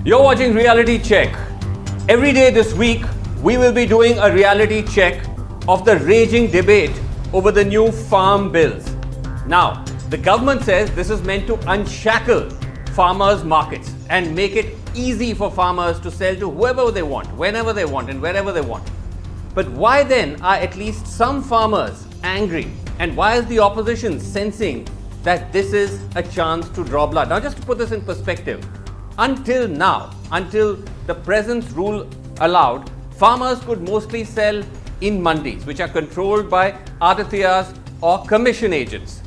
You're watching Reality Check. Every day this week, we will be doing a reality check of the raging debate over the new farm bills. Now, the government says this is meant to unshackle farmers' markets and make it easy for farmers to sell to whoever they want, whenever they want, and wherever they want. But why then are at least some farmers angry? And why is the opposition sensing that this is a chance to draw blood? Now, just to put this in perspective, until now, until the present rule allowed, farmers could mostly sell in mandis, which are controlled by aditiyas or commission agents.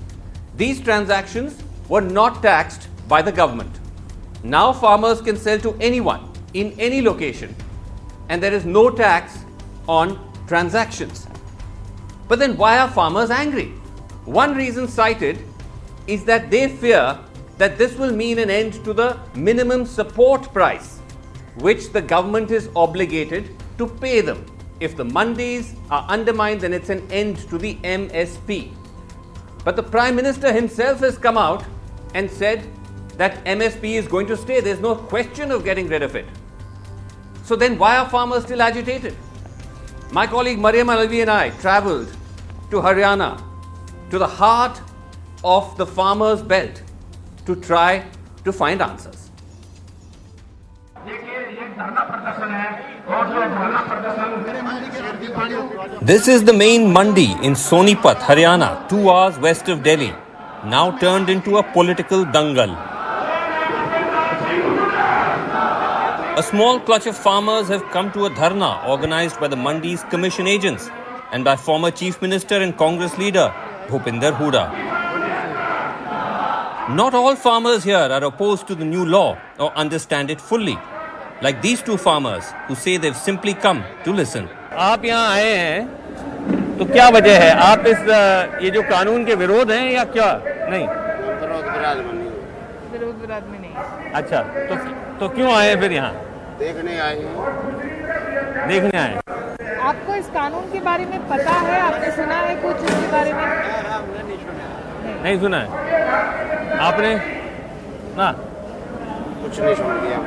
These transactions were not taxed by the government. Now farmers can sell to anyone in any location, and there is no tax on transactions. But then why are farmers angry? One reason cited is that they fear that this will mean an end to the minimum support price, which the government is obligated to pay them. If the mandis are undermined, then it's an end to the MSP. But the Prime Minister himself has come out and said that MSP is going to stay. There's no question of getting rid of it. So then why are farmers still agitated? My colleague Mariam Alvi and I travelled to Haryana, to the heart of the farmers' belt, to try to find answers. This is the main mandi in Sonipat, Haryana, 2 hours west of Delhi, now turned into a political dangal. A small clutch of farmers have come to a dharna organized by the mandi's commission agents and by former Chief Minister and Congress leader Bhupinder Hooda. Not all farmers here are opposed to the new law or understand it fully, like these two farmers who say they've simply come to listen. आप यहाँ आए हैं तो क्या वजह है? आप इस ये जो कानून के विरोध हैं या क्या? नहीं, विरोध में नहीं। अच्छा, तो क्यों आए फिर यहाँ? देखने आए हैं। देखने आए। आपको इस कानून के बारे में पता है? आपने सुना है कुछ इसके बारे में? नहीं सुना है। आपने ना कुछ नहीं सुन लिया।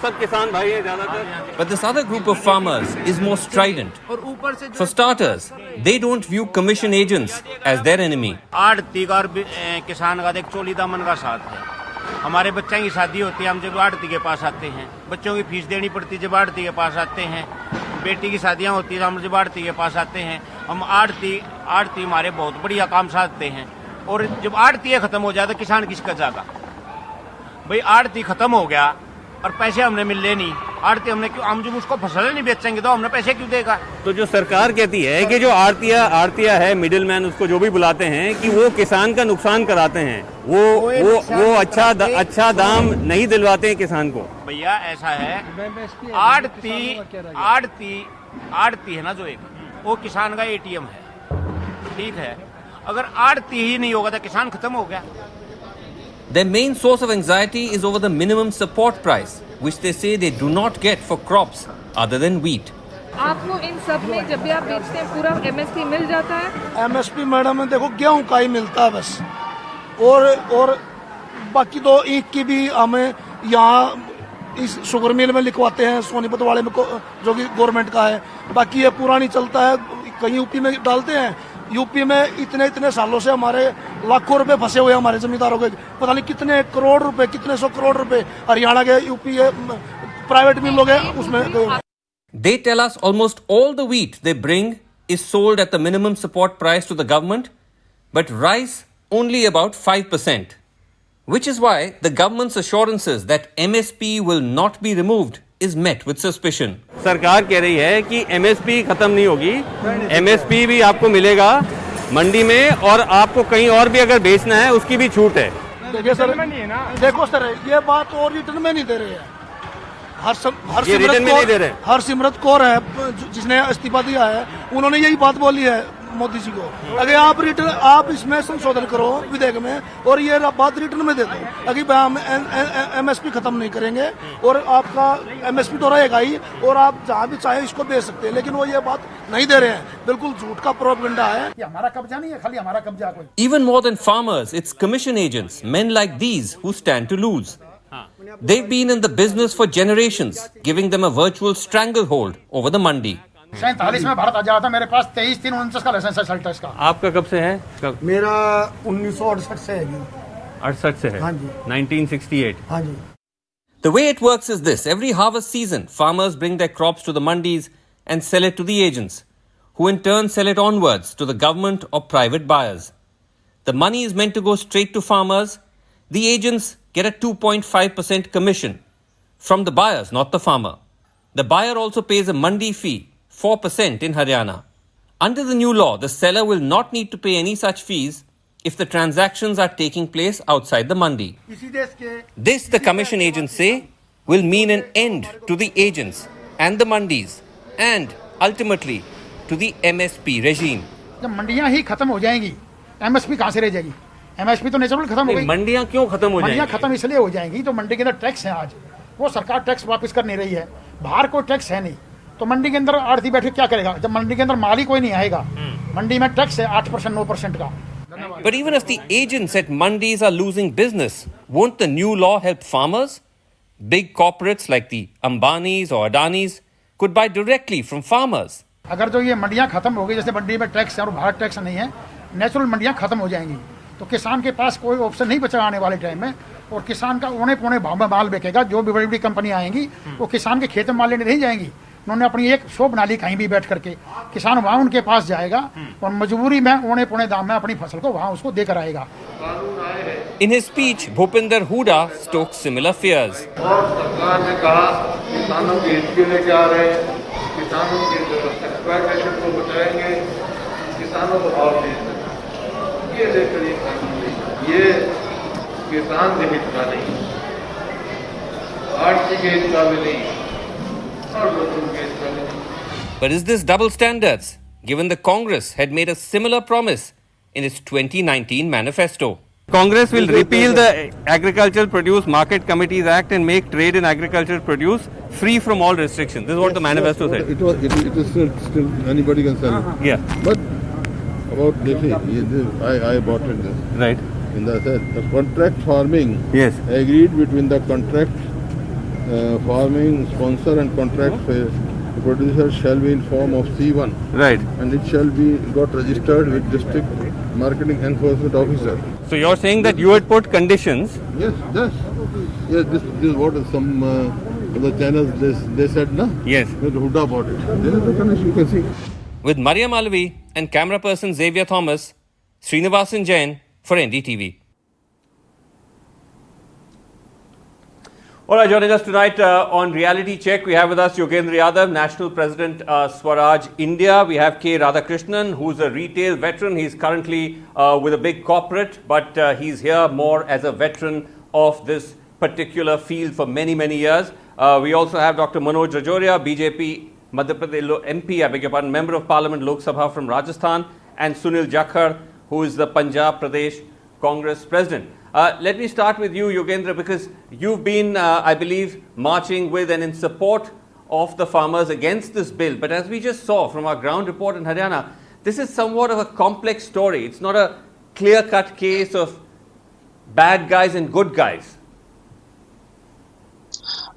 सब किसान भाई हैं ज़्यादातर। But this other group of farmers is more strident. For starters, they don't view commission agents as their enemy. आड़ती का और किसान का एक चोली दामन का साथ है। हमारे बच्चों की शादी होती है, हम जब आड़ती के पास आते हैं, बच्चों की फीस देनी पड़ती है जब आड़ती के पास आते हैं, बेटी की शादियां होती है हम जब आड़ती के पास आते हैं, हम आड़ती हमारे बहुत बढ़िया काम साधते हैं। और जब आड़ती खत्म हो जाए तो किसान किसका जाएगा? भाई आड़ती खत्म हो गया और पैसे हमने मिले नहीं, आड़ती हमने क्यों, हम जब उसको फसल नहीं बेचेंगे तो हमने पैसे क्यों देगा? तो जो सरकार कहती है कि जो आड़तिया है, मिडिल मैन उसको जो भी बुलाते हैं, कि वो किसान का नुकसान कराते हैं, वो अच्छा दाम नहीं दिलवाते हैं किसान को। भैया ऐसा है, आड़ती है ना जो एक, वो किसान का ATM है, ठीक है? अगर आड़ती ही नहीं होगा तो किसान खत्म हो गया। Their main source of anxiety is over the minimum support price, which they say they do not get for crops other than wheat. आपको इन सब में जब भी आप बेचते हैं पूरा MSP मिल जाता है? MSP मैडम देखो गेहूं का ही मिलता है बस, और बाकी तो ईख की भी हमें यहाँ इस शुगर मिल में लिखवाते हैं, सोनीपत वाले में जो कि गवर्नमेंट का है। बाकी ये पूरा नहीं चलता है, कहीं यूपी में डालते हैं। यूपी में इतने सालों से हमारे लाखों रुपए फंसे हुए हमारे जमींदारों के, पता नहीं कितने करोड़ रुपए, कितने 100 करोड़ रुपए हरियाणा के यूपी प्राइवेट मिल लोग हैं उसमें। They tell us almost all the wheat they bring is sold at the minimum support price to the government, but rice only about 5%, which is why the government's assurances that MSP will not be removed is met with suspicion. सरकार कह रही है कि MSP खत्म नहीं होगी, MSP भी आपको मिलेगा मंडी में, और आपको कहीं और भी अगर बेचना है उसकी भी छूट है। देखिए सर, देखो सर, ये बात और रिटर्न में नहीं दे रहे हैं। हरसिमरत कौर है जिसने इस्तीफा दिया है, उन्होंने यही बात बोली है मोदी जी को, अगर आप इसमें संशोधन करो विधेयक में और ये बात रिटर्न में दे दो, अगर हम MSP खत्म नहीं करेंगे और आपका MSP तो रहेगा ही, और आप जहाँ भी चाहे इसको दे सकते हैं, लेकिन वो ये बात नहीं दे रहे हैं। बिल्कुल झूठ का प्रोपेगेंडा है। ये हमारा कब्जा नहीं है, खाली हमारा कब्जा कोई। Even more than farmers, it's commission agents, men like these, who stand to lose. They've been in the business for generations, giving them a virtual stranglehold over the mandi. 47 में भारत आजाद था, मेरे पास 23/3/49 का लाइसेंस है सेल्टस का। आपका कब से है? कब? मेरा 1968 से है जी। 68 से है? हाँ जी। 1968? हाँ जी। The way it works is this. Every harvest season, farmers bring their crops to the mandis and sell it to the agents, who in turn sell it onwards to the government or private buyers. The money is meant to go straight to farmers. The agents get a 2.5% commission from the buyers, not the farmer. The buyer also pays a mandi fee, 4% in Haryana. Under the new law, the seller will not need to pay any such fees if the transactions are taking place outside the mandi. This, the commission agents say, will mean an end to the agents and the mandis and ultimately to the MSP regime. जब मंडियां ही खत्म हो जाएंगी, MSP कहां से रह जाएगी? MSP तो नेचुरल खत्म हो गई। मंडियां क्यों खत्म हो जाएंगी? मंडियां खत्म इसलिए हो जाएंगी तो मंडी के अंदर टैक्स है, आज वो सरकार टैक्स वापस कर नहीं रही है, बाहर कोई टैक्स है नहीं, तो मंडी के अंदर आढ़ती बैठे क्या करेगा? जब मंडी के अंदर माल ही कोई नहीं आएगा, मंडी में टैक्स है 8% 9% का। But even if the agents at mandis are losing business, won't the new law help farmers? Big corporates like the Ambanis or Adanis could buy directly from farmers. अगर जो ये मंडियां खत्म हो गई, जैसे मंडी में टैक्स है और बाहर टैक्स नहीं है, नेचुरल मंडियां खत्म हो जाएंगी, तो किसान के पास कोई ऑप्शन नहीं बचा आने वाले टाइम में, और किसान का औने पौने भाव में माल बिकेगा। जो भी बड़ी बड़ी कंपनी आएंगी वो किसान के खेत में माल लेने नहीं जाएंगी, उन्होंने अपनी एक शो बना ली कहीं भी बैठ करके, किसान वहाँ उनके पास जाएगा और मजबूरी में औने पौने दाम में अपनी फसल को वहाँ उसको देकर आएगा। In his speech, Bhupinder Hooda stoked similar fears. और सरकार ने कहा किसानों के हित के लिए क्या रहे, किसानों के एक्सप्लॉयटेशन को बचाएंगे, किसानों को भाव देंगे, ये लेकर ये कानून नहीं, ये किसान के हित का नहीं, आर्थिक के हित का भी नहीं, और लोगों के हित का नहीं। But is this double standards, given the Congress had made a similar promise in its 2019 manifesto? Congress will repeal the Agricultural Produce Market Committees Act and make trade in agricultural produce free from all restrictions. This is what the manifesto said. It is still anybody can sell it. Yeah. But about I bought it this. Right. In the contract farming. Yes. Agreed between the contract farming sponsor and contract producer shall be in form of C1. Right. And it shall be got registered with district marketing enforcement officer. So you're saying that you had put conditions? Yes. This is what some of the channels they said, no? Yes. That Huda bought it. There is the condition, you can see. With Mariam Alvi and camera person Xavier Thomas, Srinivasan Jain for NDTV. All right, joining us tonight on Reality Check, we have with us Yogendra Yadav, National President, Swaraj India. We have K. Radhakrishnan, who's a retail veteran. He's currently with a big corporate, but he's here more as a veteran of this particular field for many, many years. We also have Dr. Manoj Rajoria, BJP Madhya Pradesh MP, I beg your pardon, Member of Parliament Lok Sabha from Rajasthan, and Sunil Jakhar, who is the Punjab Pradesh Congress President. Let me start with you, Yogendra, because you've been, I believe, marching with and in support of the farmers against this bill. But as we just saw from our ground report in Haryana, this is somewhat of a complex story. It's not a clear-cut case of bad guys and good guys.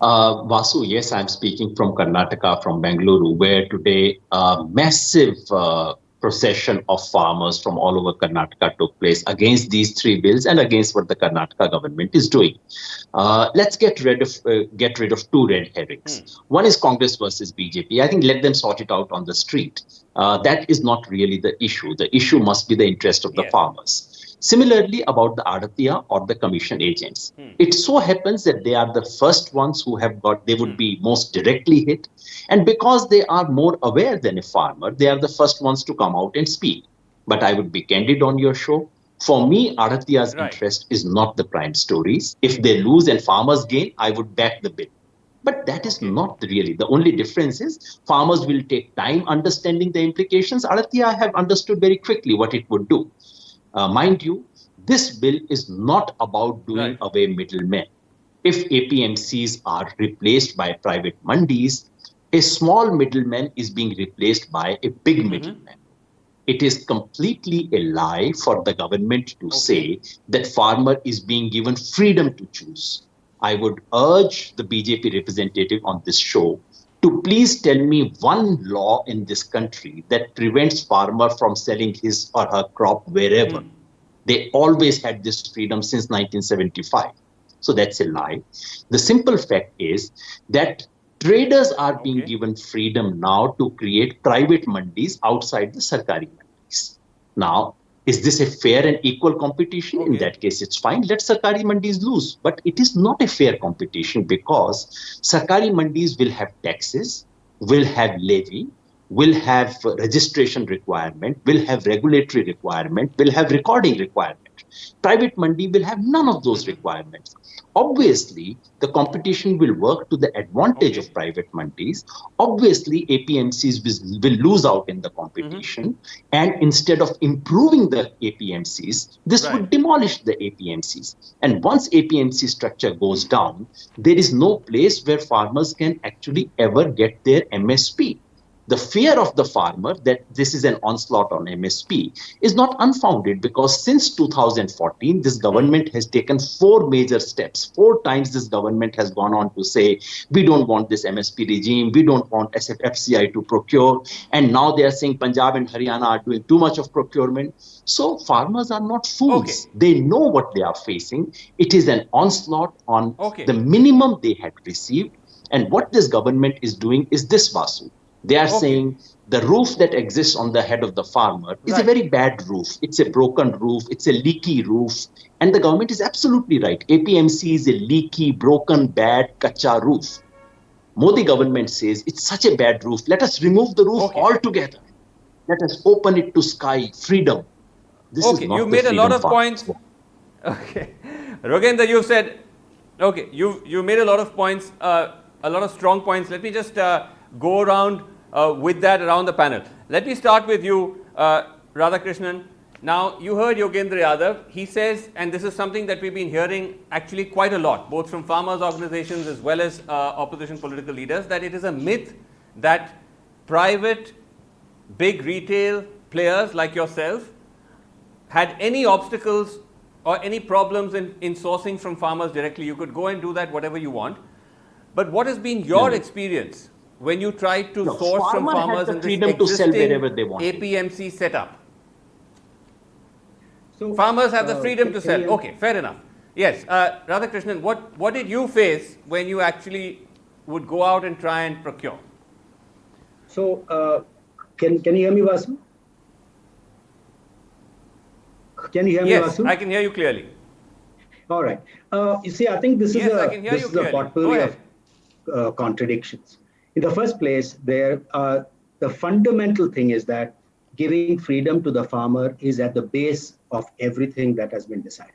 Vasu, yes, I'm speaking from Karnataka, from Bengaluru, where today a massive procession of farmers from all over Karnataka took place against these three bills and against what the Karnataka government is doing. Let's get rid of two red herrings. One is Congress versus BJP. I think let them sort it out on the street. That is not really the issue. The issue must be the interest of the farmers. Similarly, about the Adatya or the commission agents. It so happens that they are the first ones who have they would be most directly hit. And because they are more aware than a farmer, they are the first ones to come out and speak. But I would be candid on your show. For me, Adatya's interest is not the prime stories. If they lose and farmers gain, I would back the bill. But that is not really. The only difference is farmers will take time understanding the implications. Adatya have understood very quickly what it would do. Mind you, this bill is not about doing away middlemen. If APMCs are replaced by private mandis, a small middleman is being replaced by a big middleman. It is completely a lie for the government to say that farmer is being given freedom to choose. I would urge the BJP representative on this show to please tell me one law in this country that prevents farmer from selling his or her crop wherever. They always had this freedom since 1975. So that's a lie. The simple fact is that traders are being given freedom now to create private mandis outside the sarkari mandis. Now, is this a fair and equal competition? In that case, it's fine. Let sarkari mandis lose. But it is not a fair competition because sarkari mandis will have taxes, will have levy, will have registration requirement, will have regulatory requirement, will have recording requirement. Private mandi will have none of those requirements. Obviously, the competition will work to the advantage of private mandis. Obviously, APMCs will lose out in the competition. And instead of improving the APMCs, this would demolish the APMCs. And once APMC structure goes down, there is no place where farmers can actually ever get their MSP. The fear of the farmer that this is an onslaught on MSP is not unfounded because since 2014, this government has taken 4 major steps. 4 times this government has gone on to say, we don't want this MSP regime, we don't want FCI to procure. And now they are saying Punjab and Haryana are doing too much of procurement. So farmers are not fools. They know what they are facing. It is an onslaught on the minimum they had received. And what this government is doing is this, Vasu. They are saying the roof that exists on the head of the farmer is a very bad roof. It's a broken roof. It's a leaky roof. And the government is absolutely right. APMC is a leaky, broken, bad, kacha roof. Modi government says it's such a bad roof. Let us remove the roof altogether. Let us open it to sky, freedom. This is not you the made a lot of farmers points. Rogendra, you've said, you made a lot of points, a lot of strong points. Let me just go around with that around the panel. Let me start with you, Radhakrishnan. Now, you heard Yogendra Yadav. He says, and this is something that we've been hearing actually quite a lot, both from farmers' organizations as well as opposition political leaders, that it is a myth that private, big retail players like yourself had any obstacles or any problems in sourcing from farmers directly. You could go and do that whatever you want. But what has been your experience when you try to source from farmers in this existing APMC setup? So, farmers have the freedom to sell. Okay, fair enough. Yes, Radhakrishnan, what did you face when you actually would go out and try and procure? So, can you hear me, Vasu? Can you hear me, Vasu? Yes, I can hear you clearly. All right. You see, I think this is a potpourri of contradictions. In the first place, the fundamental thing is that giving freedom to the farmer is at the base of everything that has been decided.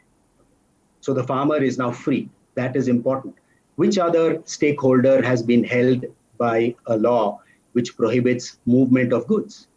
So the farmer is now free. That is important. Which other stakeholder has been held by a law which prohibits movement of goods?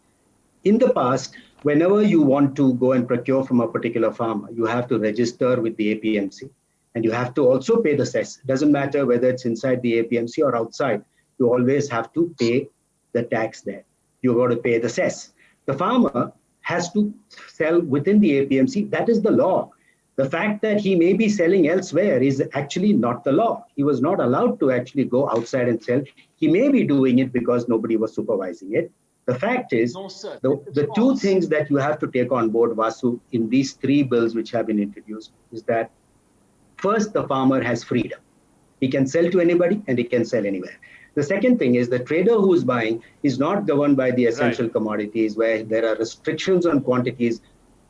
In the past, whenever you want to go and procure from a particular farmer, you have to register with the APMC and you have to also pay the cess. It doesn't matter whether it's inside the APMC or outside. You always have to pay the tax there. You've got to pay the cess. The farmer has to sell within the APMC. That is the law. The fact that he may be selling elsewhere is actually not the law. He was not allowed to actually go outside and sell. He may be doing it because nobody was supervising it. The fact is, the two things that you have to take on board, Vasu, in these 3 bills which have been introduced is that first, the farmer has freedom. He can sell to anybody and he can sell anywhere. The second thing is the trader who is buying is not governed by the essential commodities where there are restrictions on quantities.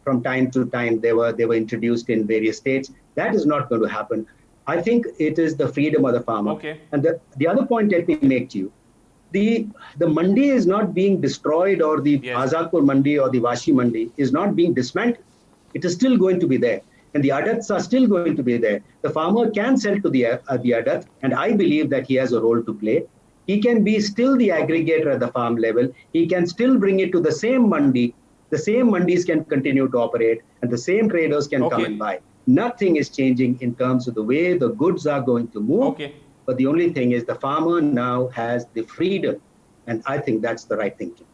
From time to time, they were introduced in various states. That is not going to happen. I think it is the freedom of the farmer. Okay. And the other point let me make to you, the mandi is not being destroyed, or the Azadpur mandi or the Vashi mandi is not being dismantled. It is still going to be there. And the adats are still going to be there. The farmer can sell to the adat, and I believe that he has a role to play. He can be still the aggregator at the farm level. He can still bring it to the same mandi. The same mandis can continue to operate, and the same traders can come and buy. Nothing is changing in terms of the way the goods are going to move. But the only thing is the farmer now has the freedom, and I think that's the right thinking.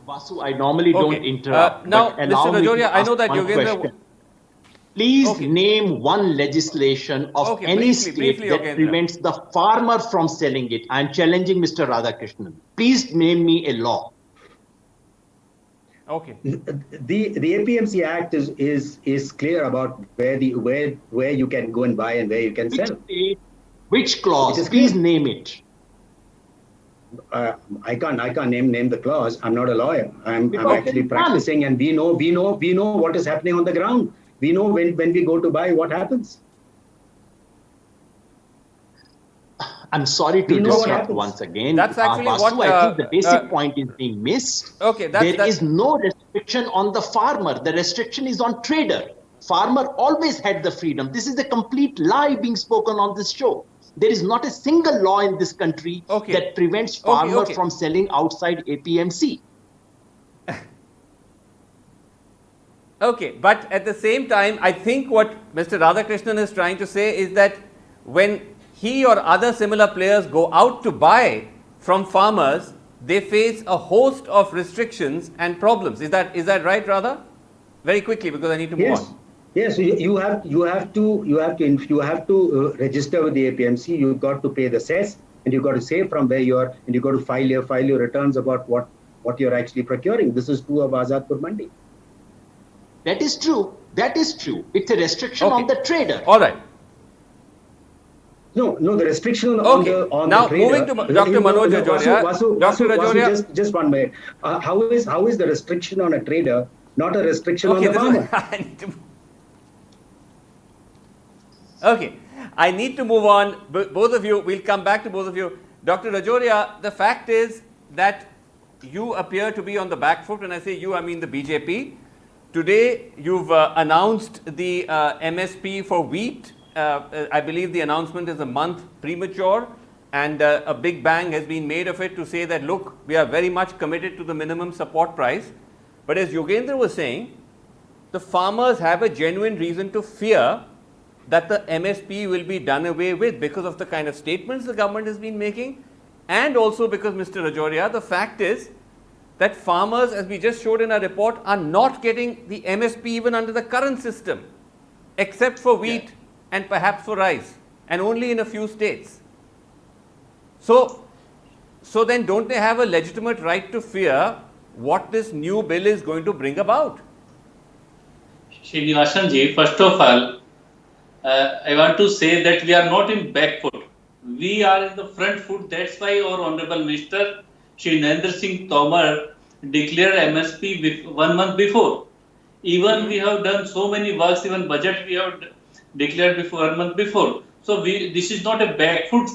Vasu, I normally don't interrupt. Now, Mr. Rajoria, I know that Yogendra... Please name one legislation of any state that prevents the farmer from selling it. I am challenging Mr. Radhakrishnan. Please name me a law. Okay. The APMC Act is clear about where you can go and buy and where you can sell. Which clause? Please name it. I can't name the clause. I'm not a lawyer. I'm actually practicing, and we know what is happening on the ground. We know when we go to buy what happens. I'm sorry to disrupt once again. That's actually Vasu, what I think the basic point is being missed. Okay, there is no restriction on the farmer. The restriction is on trader. Farmer always had the freedom. This is a complete lie being spoken on this show. There is not a single law in this country that prevents farmer from selling outside APMC. Okay, but at the same time, I think what Mr. Radhakrishnan is trying to say is that when he or other similar players go out to buy from farmers, they face a host of restrictions and problems. Is that right, Radha? Very quickly, because I need to move on. Yes, you have to register with the APMC. You've got to pay the cess, and you've got to say from where you are, and you've got to file your returns about what you're actually procuring. This is true of Azadpur Mandi. That is true. That is true. It's a restriction on the trader. All right. No, the restriction on the now trader. Moving to Dr. Manoj Rajoria. Dr. Rajoria, just 1 minute. How is the restriction on a trader not a restriction on the farmer? Okay, I need to move on. Both of you, we'll come back to both of you. Dr. Rajoria, the fact is that you appear to be on the back foot. When I say you, I mean the BJP. Today, you've announced the MSP for wheat. I believe the announcement is a month premature, and a big bang has been made of it to say that, look, we are very much committed to the minimum support price. But as Yogendra was saying, the farmers have a genuine reason to fear that the MSP will be done away with because of the kind of statements the government has been making, and also because, Mr. Rajoria, the fact is that farmers, as we just showed in our report, are not getting the MSP even under the current system, except for wheat and perhaps for rice, and only in a few states. So then don't they have a legitimate right to fear what this new bill is going to bring about? Srinivasan ji, first of all, I want to say that we are not in back foot. We are in the front foot. That's why our Honorable Minister Shri Narendra Singh Tomar declared MSP 1 month before. Even we have done so many works, even budget we have declared before 1 month before. So this is not a back foot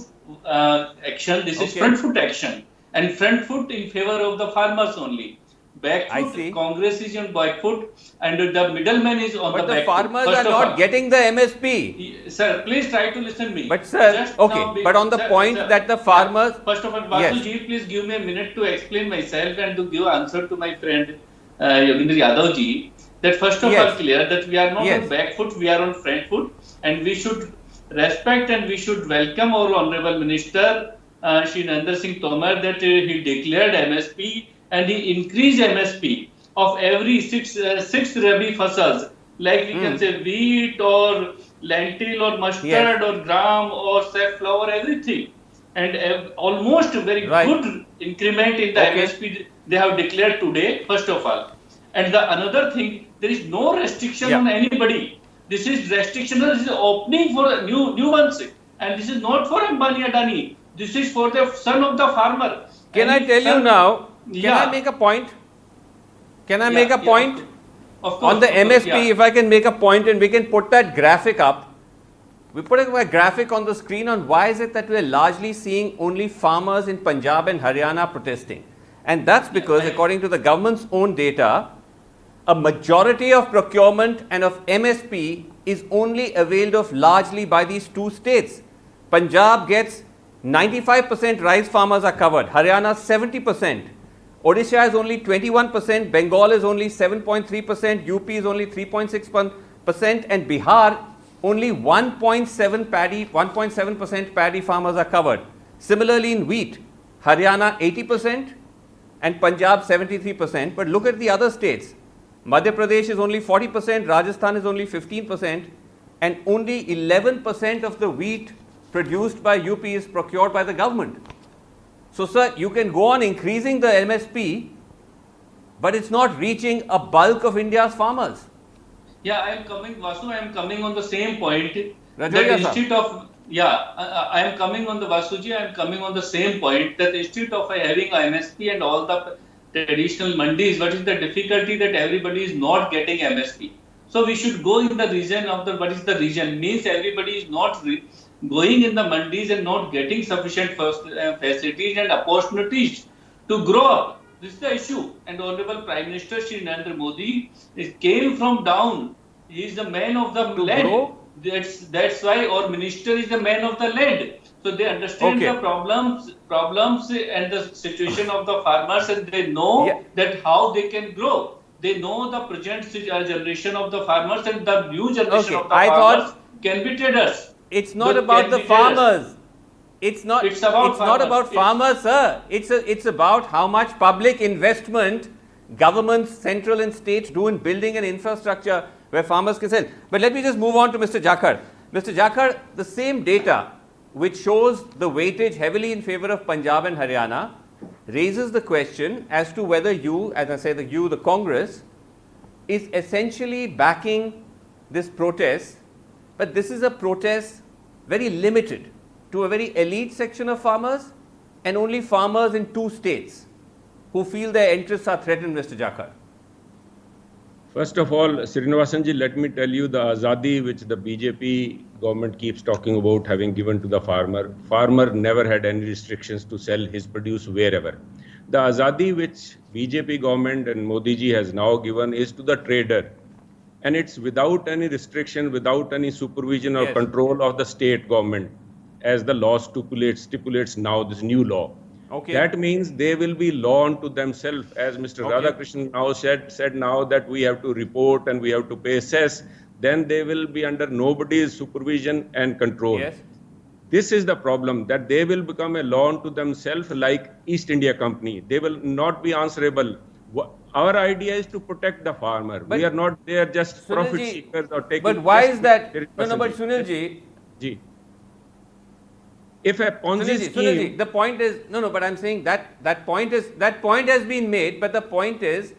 action. This is front foot action, and front foot in favor of the farmers only. Back foot, Congress is on back foot, and the middleman is on the back foot. But the farmers are not getting the MSP. Sir, please try to listen me. But sir, but on the point that the farmers... First of all, Vasu ji, please give me a minute to explain myself and to give answer to my friend Yogendra Yadav ji. That first of all clear that we are not on back foot, we are on front foot, and we should respect and we should welcome our Honorable Minister Shri Narendra Singh Tomar that he declared MSP and he increased MSP of every six Rabi fasals, like we can say wheat or lentil or mustard or gram or safflower, everything, and almost a very good increment in the MSP they have declared today, first of all. And the another thing, there is no restriction on anybody. This is restriction, this is opening for new ones, and this is not for Ambani Adani. This is for the son of the farmer. Can I tell you now? Can I make a point? Can I make a point? Of course, on the MSP, if I can make a point and we can put that graphic up. We put a graphic on the screen on why is it that we are largely seeing only farmers in Punjab and Haryana protesting. And that's because according to the government's own data, a majority of procurement and of MSP is only availed of largely by these two states. Punjab gets 95% rice farmers are covered, Haryana 70%. Odisha is only 21%, Bengal is only 7.3%, UP is only 3.6%, and Bihar only 1.7% paddy farmers are covered. Similarly in wheat, Haryana 80% and Punjab 73%. But look at the other states. Madhya Pradesh is only 40%, Rajasthan is only 15%, and only 11% of the wheat produced by UP is procured by the government. So, sir, you can go on increasing the MSP, but it's not reaching a bulk of India's farmers. Yeah, I am coming, Vasu, I am coming on the same point. Rajoria that instead of, I am coming on the Vasuji, I am coming on the same point that instead of having MSP and all the traditional mandis, what is the difficulty that everybody is not getting MSP? So we should go in the region of the, what is the region? Means everybody is not going in the mandis and not getting sufficient facilities and opportunities to grow up. This is the issue. And Honorable Prime Minister Shri Narendra Modi came from down. He is the man of the land. That's why our minister is the man of the land. So they understand the problems and the situation of the farmers, and they know that how they can grow. They know the present generation of the farmers and the new generation of the farmers can be traders. It's not about the farmers. It's not about farmers, sir. It's about how much public investment governments, central and state, do in building an infrastructure where farmers can sell. But let me just move on to Mr. Jakhar. Mr. Jakhar, the same data which shows the weightage heavily in favor of Punjab and Haryana raises the question as to whether you, as I say, the Congress, is essentially backing this protest, but this is a protest very limited to a very elite section of farmers and only farmers in 2 states who feel their interests are threatened, Mr. Jakhar. First of all, Srinivasanji, let me tell you the azadi which the BJP government keeps talking about having given to the farmer. Farmer never had any restrictions to sell his produce wherever. The azadi which BJP government and Modi ji has now given is to the trader. And it's without any restriction, without any supervision or control of the state government, as the law stipulates now, this new law. That means they will be law unto themselves, as Mr. Radhakrishnan now said now that we have to report and we have to pay cess. Then they will be under nobody's supervision and control. This is the problem, that they will become a law unto themselves like East India Company. They will not be answerable. Our idea is to protect the farmer. We are not there just profit seekers or taking. But why is that? No, but Sunilji. If a Ponzi scheme. Sunilji, the point is, but I'm saying that point has been made, but the point is,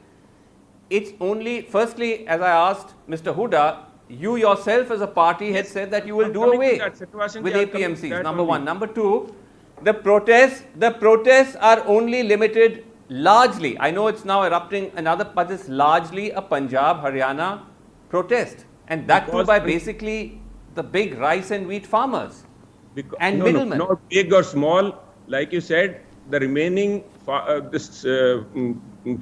it's only, firstly, as I asked Mr. Huda, you yourself as a party had said that you will do away with APMCs, number one. Number two, the protests are only limited largely, I know it's now erupting another, but it's largely a Punjab, Haryana protest. And that too by basically the big rice and wheat farmers and middlemen. Not big or small, like you said, the remaining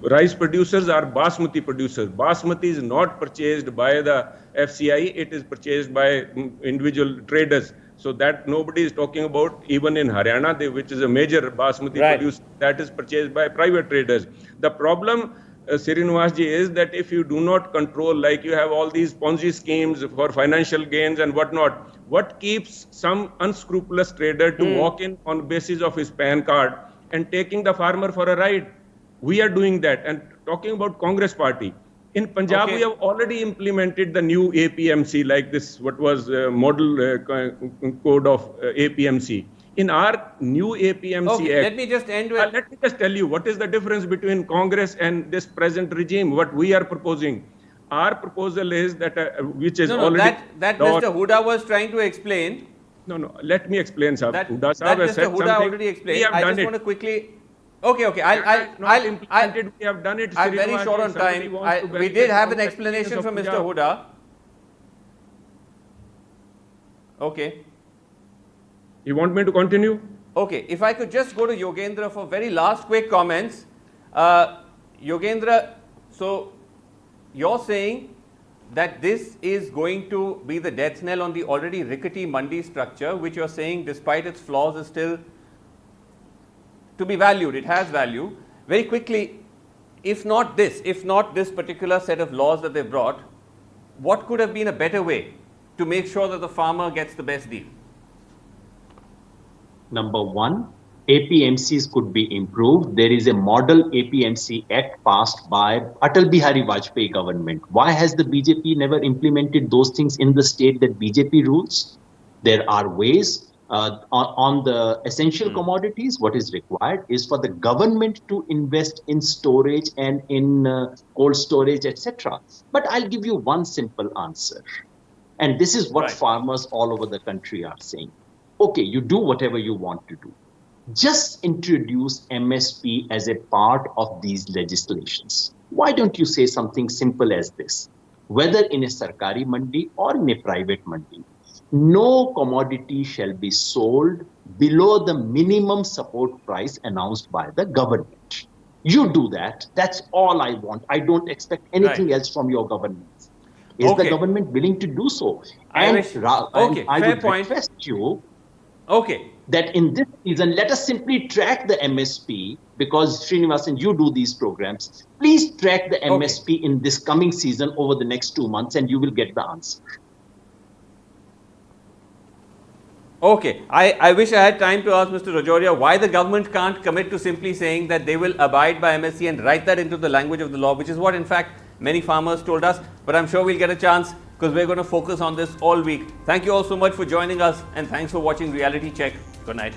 rice producers are basmati producers. Basmati is not purchased by the FCI, it is purchased by individual traders. So that nobody is talking about, even in Haryana, which is a major basmati producer, that is purchased by private traders. The problem, Srinivasji, is that if you do not control, like you have all these Ponzi schemes for financial gains and whatnot, what keeps some unscrupulous trader to walk in on basis of his PAN card and taking the farmer for a ride? We are doing that. And talking about Congress party, in Punjab, we have already implemented the new APMC, like this, what was model code of APMC. In our new APMC Act. Let me just end with. Let me just tell you what is the difference between Congress and this present regime, what we are proposing. Our proposal is that, which is already. That Mr. Huda was trying to explain. No, let me explain, sir. Huda already explained. I just want to quickly. Okay. We have done it. I'm very short on time. We did have an explanation from Mr. Huda. Okay. You want me to continue? Okay. If I could just go to Yogendra for very last quick comments. Yogendra, so you're saying that this is going to be the death knell on the already rickety Mandi structure, which you're saying, despite its flaws, is still to be valued. It has value. Very quickly, if not this particular set of laws that they brought, what could have been a better way to make sure that the farmer gets the best deal? Number one, APMCs could be improved. There is a model APMC Act passed by Atal Bihari Vajpayee government. Why has the BJP never implemented those things in the state that BJP rules? There are ways on the essential commodities. What is required is for the government to invest in storage and in cold storage, etc. But I'll give you one simple answer. And this is what farmers all over the country are saying. Okay, you do whatever you want to do. Just introduce MSP as a part of these legislations. Why don't you say something simple as this? Whether in a sarkari mandi or in a private mandi, no commodity shall be sold below the minimum support price announced by the government. You do that. That's all I want. I don't expect anything else from your government. Is the government willing to do so? And I would request you that in this season, let us simply track the MSP, because Srinivasan, you do these programs. Please track the MSP in this coming season over the next 2 months, and you will get the answer. Okay, I wish I had time to ask Mr. Rajoria why the government can't commit to simply saying that they will abide by MSC and write that into the language of the law, which is what in fact many farmers told us. But I'm sure we'll get a chance, because we're going to focus on this all week. Thank you all so much for joining us, and thanks for watching Reality Check. Good night.